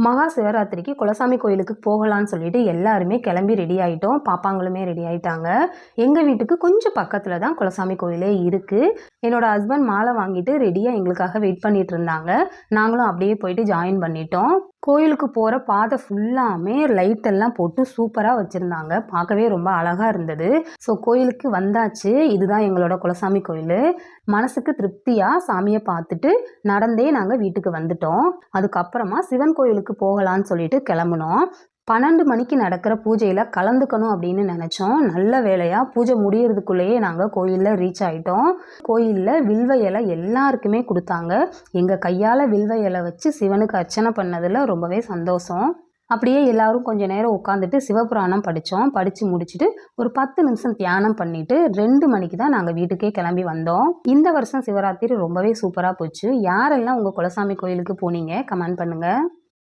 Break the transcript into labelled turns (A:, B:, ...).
A: மகா சிவராத்திரிக்கு குலசாமி கோயிலுக்கு போகலான்னு சொல்லிட்டு எல்லாருமே கிளம்பி ரெடி ஆகிட்டோம். பாப்பாங்களுமே ரெடி ஆகிட்டாங்க. எங்கள் வீட்டுக்கு கொஞ்சம் பக்கத்தில் தான் குலசாமி கோயிலே இருக்குது. என்னோட ஹஸ்பண்ட் மாலை வாங்கிட்டு ரெடியாக எங்களுக்காக வெயிட் பண்ணிட்டு இருந்தாங்க. நாங்களும் அப்படியே போயிட்டு ஜாயின் பண்ணிட்டோம். கோயிலுக்கு போகிற பாதை ஃபுல்லாமே லைட்டெல்லாம் போட்டு சூப்பராக வச்சுருந்தாங்க. பார்க்கவே ரொம்ப அழகாக இருந்தது. ஸோ கோயிலுக்கு வந்தாச்சு. இதுதான் எங்களோட குலசாமி கோயில். மனசுக்கு திருப்தியாக சாமியை பார்த்துட்டு நடந்தே நாங்கள் வீட்டுக்கு வந்துட்டோம். அதுக்கப்புறமா சிவன் கோயிலுக்கு போகலான்னு சொல்லிட்டு கிளம்புனோம். 12 மணிக்கு நடக்கிற பூஜையில் கலந்துக்கணும் அப்படின்னு நினச்சோம். நல்ல வேலையாக பூஜை முடியறதுக்குள்ளேயே நாங்கள் கோயிலில் ரீச் ஆகிட்டோம். கோயிலில் வில்வ இலை எல்லாருக்குமே கொடுத்தாங்க. எங்கள் கையால் வில்வ இலை வச்சு சிவனுக்கு அர்ச்சனை பண்ணதில் ரொம்பவே சந்தோஷம். அப்படியே எல்லாரும் கொஞ்சம் நேரம் உட்காந்துட்டு சிவபுராணம் படித்தோம். படித்து முடிச்சுட்டு ஒரு 10 நிமிஷம் தியானம் பண்ணிவிட்டு 2 மணிக்கு தான் நாங்கள் வீட்டுக்கே கிளம்பி வந்தோம். இந்த வருஷம் சிவராத்திரி ரொம்பவே சூப்பராக போச்சு. யாரெல்லாம் உங்கள் குலசாமி கோயிலுக்கு போனீங்க கமெண்ட் பண்ணுங்கள்.